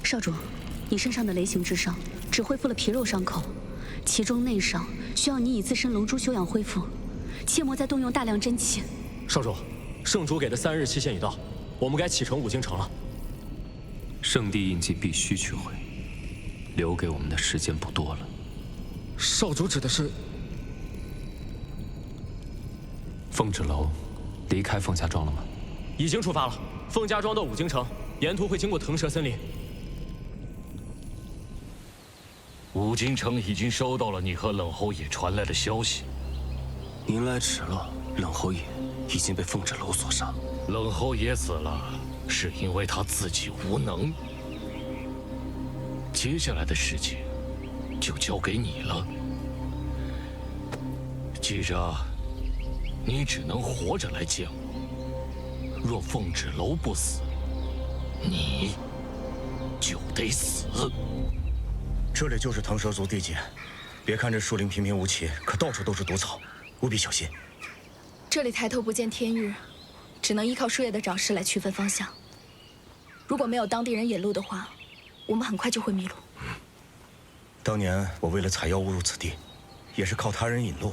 少主，你身上的雷刑之伤只恢复了皮肉伤口，其中内伤需要你以自身龙珠休养恢复，切莫再动用大量真气。少主，圣主给的3日期限已到，我们该启程武京城了。圣地印记必须取回，留给我们的时间不多了。少主指的是？凤芷楼离开凤家庄了吗？已经出发了，凤家庄到武京城，沿途会经过腾蛇森林。武京城已经收到了你和冷侯爷传来的消息。您来迟了，冷侯爷已经被凤芷楼所杀。冷侯爷死了，是因为他自己无能。接下来的事情就交给你了。记着，你只能活着来见我。若凤芷楼不死，你就得死。这里就是腾蛇族地界，别看这树林平平无奇，可到处都是毒草，务必小心。这里抬头不见天日，只能依靠树叶的长势来区分方向。如果没有当地人引路的话，我们很快就会迷路。当年我为了采药误入此地，也是靠他人引路。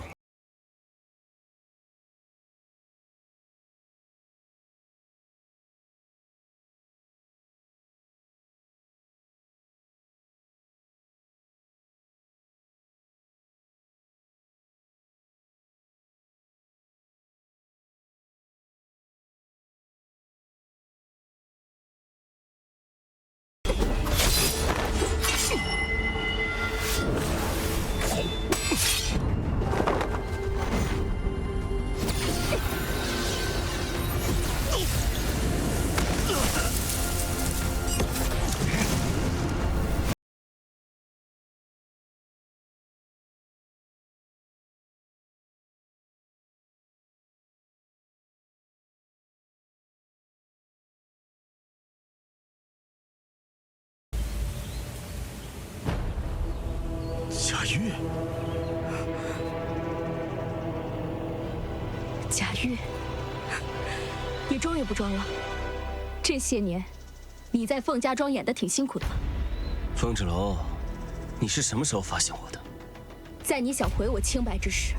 贾玉，贾玉，你终于不装了。这些年，你在凤家庄演得挺辛苦的吧？凤芷楼，你是什么时候发现我的？在你想毁我清白之时，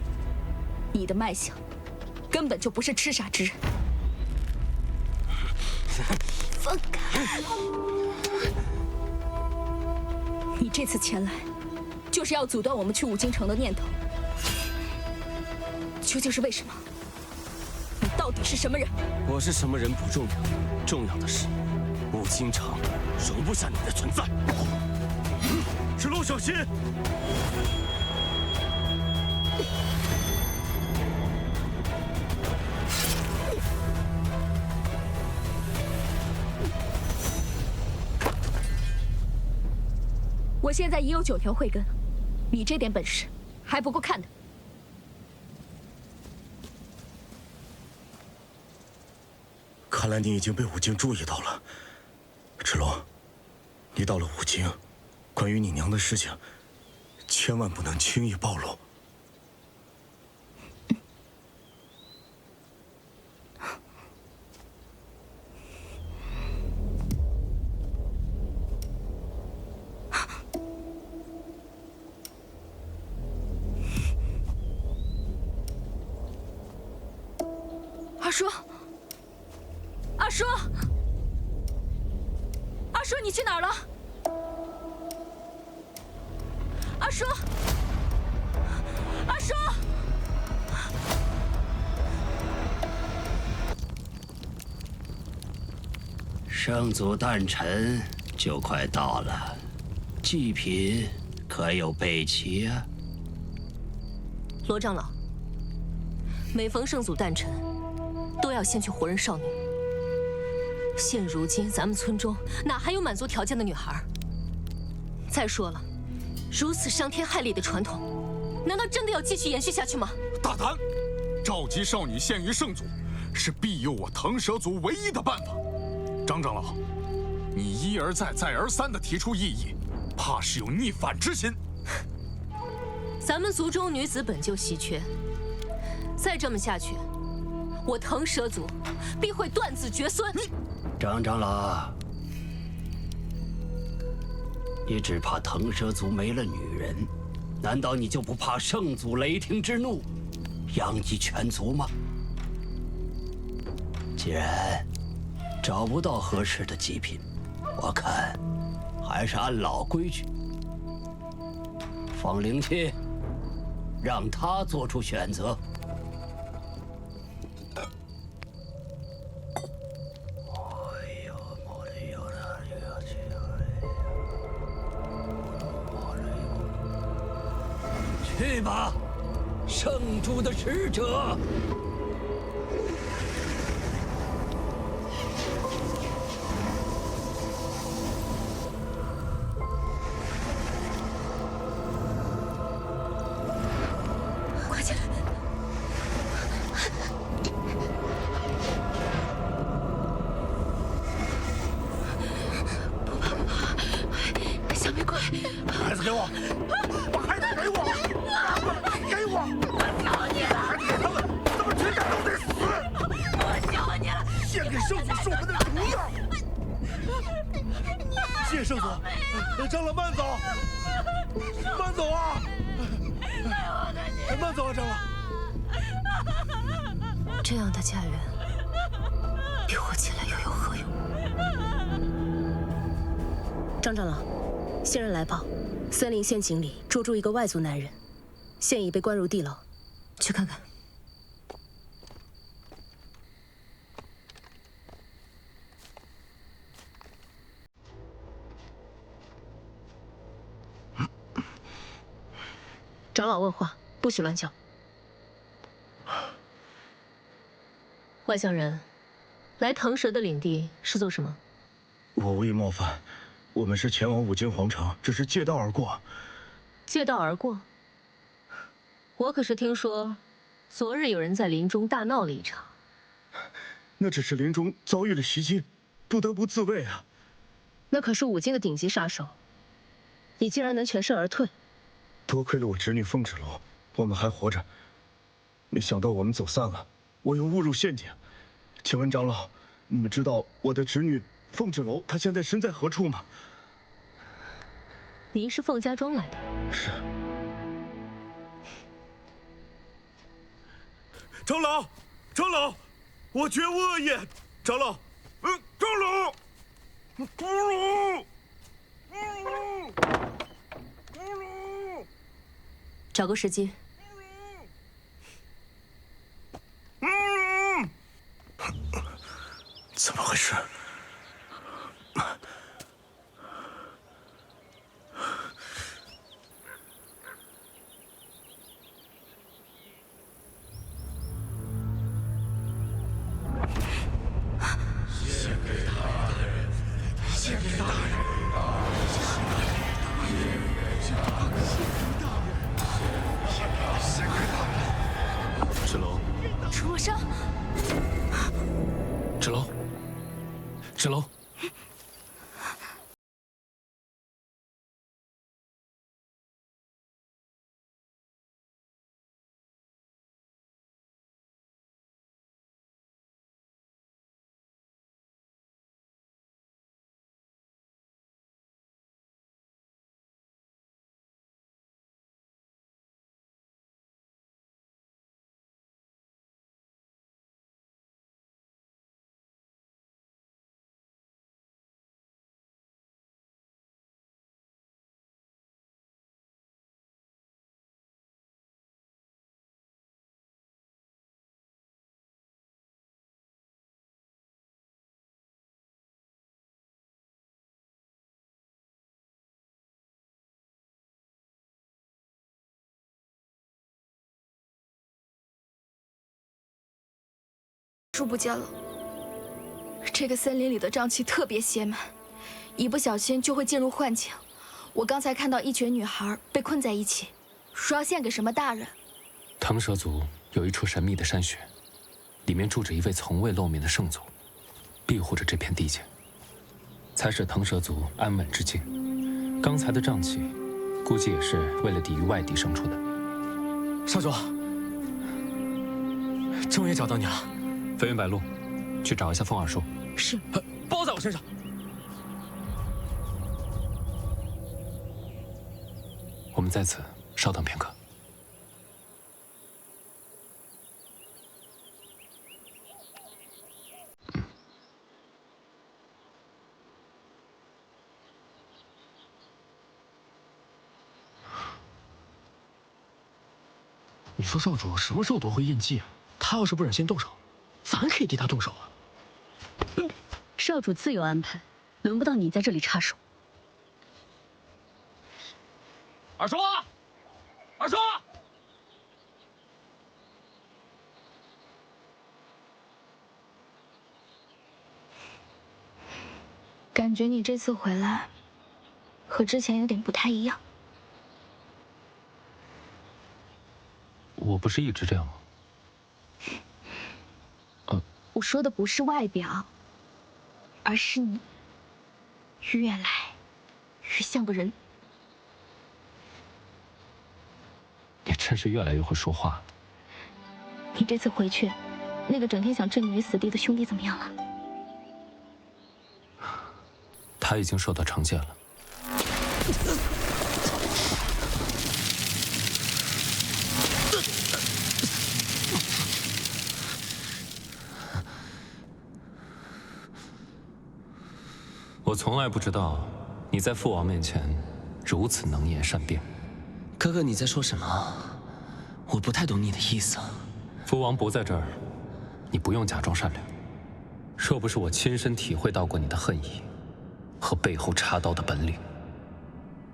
你的脉象根本就不是痴傻之人。放开！你这次前来，就是要阻断我们去武京城的念头。究竟是为什么？你到底是什么人？我是什么人不重要，重要的是，武京城容不下你的存在。芷楼小心！我现在已有9条慧根，你这点本事还不够看的。看来你已经被武京注意到了。芷楼，你到了武京，关于你娘的事情，千万不能轻易暴露。二叔，二叔，二叔，你去哪儿了？二叔，二叔，圣祖诞辰就快到了，祭品可有备齐啊？罗长老，每逢圣祖诞辰，都要先去活人少女。现如今咱们村中哪还有满足条件的女孩？再说了，如此伤天害理的传统，难道真的要继续延续下去吗？大胆！召集少女献于圣祖，是庇佑我腾蛇族唯一的办法。张长老，你一而再、再而三地提出异议，怕是有逆反之心。咱们族中女子本就稀缺，再这么下去，我腾蛇族必会断子绝孙。张长老，你只怕腾蛇族没了女人，难道你就不怕圣祖雷霆之怒，殃及全族吗？既然找不到合适的祭品，我看还是按老规矩，放灵气，让他做出选择。去吧，圣主的使者。快起来！不怕不怕，小玫瑰，孩子给我，把孩子给我！给我！我求你了！孩子给他们，他们全家都得死！我求你了！献给圣祖是我们的荣耀。谢圣祖，长老慢走，慢走啊！慢走啊，长老。这样的家园，比活起来又有何用？张长老，仙人来报，森林陷阱里捉住一个外族男人，现已被关入地牢。去看看。长老问话，不许乱叫。外乡人，来腾蛇的领地是做什么？我无意冒犯，我们是前往五金皇城，只是借道而过。借道而过？我可是听说，昨日有人在林中大闹了一场。那只是林中遭遇了袭击，不得不自卫啊。那可是五金的顶级杀手，你竟然能全身而退。多亏了我侄女凤芷楼，我们还活着。没想到我们走散了，我又误入陷阱。请问长老，你们知道我的侄女凤芷楼她现在身在何处吗？您是凤家庄来的？是。长老，长老，我绝无恶意。长老，长老，长老。找个时机。怎么回事？献给大人，献给大人。芷楼，楚若生，芷楼，芷楼。树不见了。这个森林里的瘴气特别邪门，一不小心就会进入幻境。我刚才看到一群女孩被困在一起，说要献给什么大人。腾蛇族有一处神秘的山穴，里面住着一位从未露面的圣祖，庇护着这片地界，才使腾蛇族安稳至今。刚才的瘴气，估计也是为了抵御外敌生出的。少主，终于找到你了。飞云白鹿，去找一下风耳树。是。包在我身上。我们在此稍等片刻。你说少主什么时候夺回印记啊？他要是不忍心动手，咱可以替他动手啊。少主自有安排，轮不到你在这里插手。二叔，二叔，感觉你这次回来和之前有点不太一样。我不是一直这样吗？我说的不是外表，而是你越来越像个人。你真是越来越会说话。你这次回去，那个整天想置你于死地的兄弟怎么样了？他已经受到惩戒了。我从来不知道你在父王面前如此能言善辩。哥哥，你在说什么？我不太懂你的意思。父王不在这儿，你不用假装善良。若不是我亲身体会到过你的恨意和背后插刀的本领，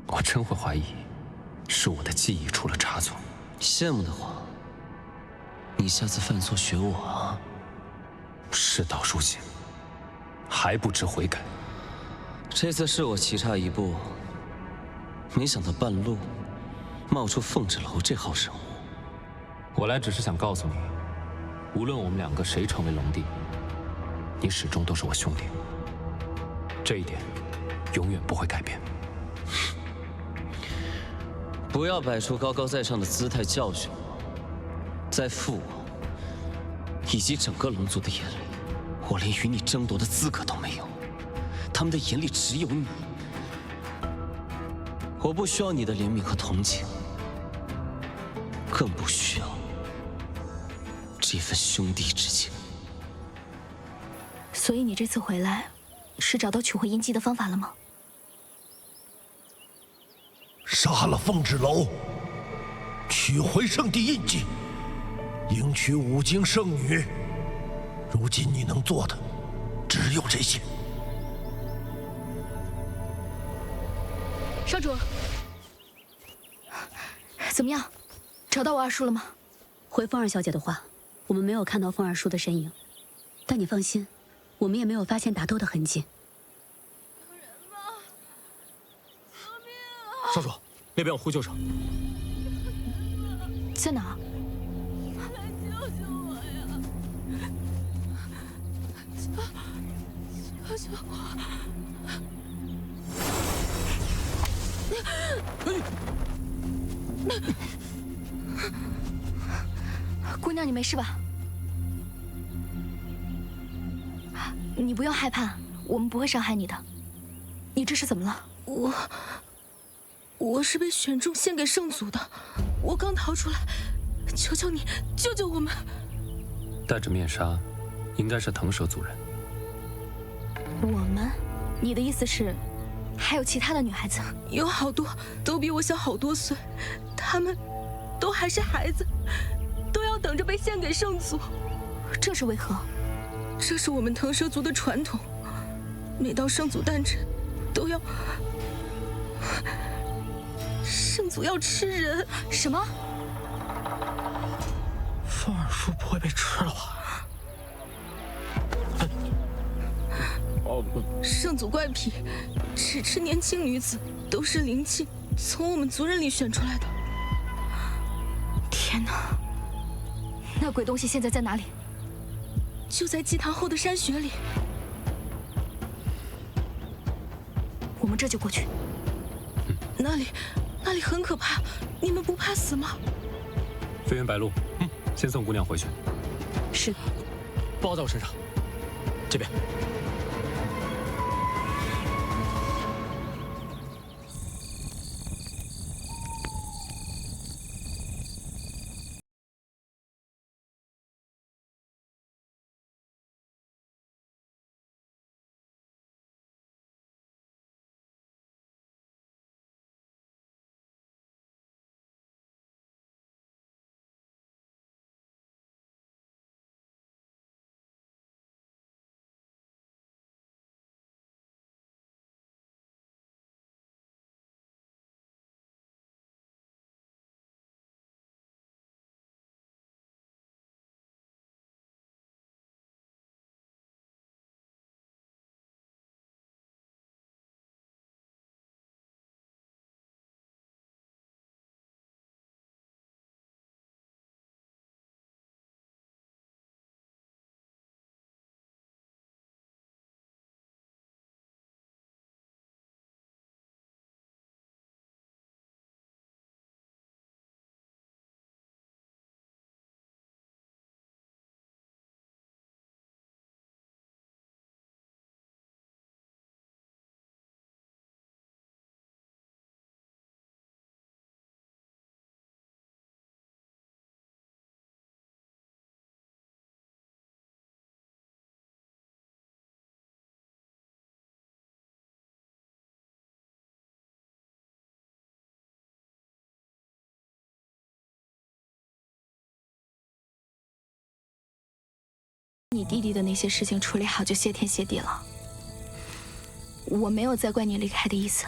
我真会怀疑是我的记忆出了差错。羡慕的话，你下次犯错学我啊。事到如今，还不知悔改。这次是我棋差一步，没想到半路冒出凤轾楼这号人物。我来只是想告诉你，无论我们两个谁成为龙帝，你始终都是我兄弟，这一点永远不会改变。不要摆出高高在上的姿态教训我，在父王以及整个龙族的眼里，我连与你争夺的资格都没有。他们的眼里只有你，我不需要你的怜悯和同情，更不需要这份兄弟之情。所以你这次回来，是找到取回印记的方法了吗？杀了凤轾楼，取回圣地印记，迎娶五经圣女。如今你能做的只有这些。少主，怎么样？找到我二叔了吗？回凤儿小姐的话，我们没有看到凤儿叔的身影，但你放心，我们也没有发现打斗的痕迹。少主，那边有呼救声。在哪？来救救我呀！救救我！姑娘，你没事吧？你不用害怕，我们不会伤害你的。你这是怎么了？我是被选中献给圣祖的，我刚逃出来，求求你救救我们！戴着面纱，应该是腾蛇族人。我们？你的意思是，还有其他的女孩子？有好多，都比我小好多岁，她们都还是孩子，都要等着被献给圣祖。这是为何？这是我们腾蛇族的传统，每到圣祖诞辰，都要圣祖要吃人。什么？凤儿叔不会被吃了吧？圣祖怪癖，只吃年轻女子，都是灵气从我们族人里选出来的。天哪！那鬼东西现在在哪里？就在祭坛后的山穴里。我们这就过去。那里很可怕，你们不怕死吗？飞云白鹿，先送姑娘回去。是。包在我身上。这边。你弟弟的那些事情处理好就谢天谢地了，我没有再怪你离开的意思。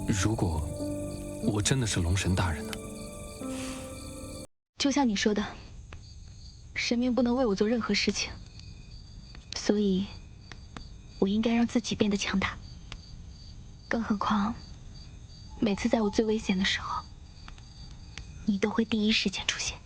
如果我真的是龙神大人呢？就像你说的，神明不能为我做任何事情，所以我应该让自己变得强大。更何况，每次在我最危险的时候，你都会第一时间出现。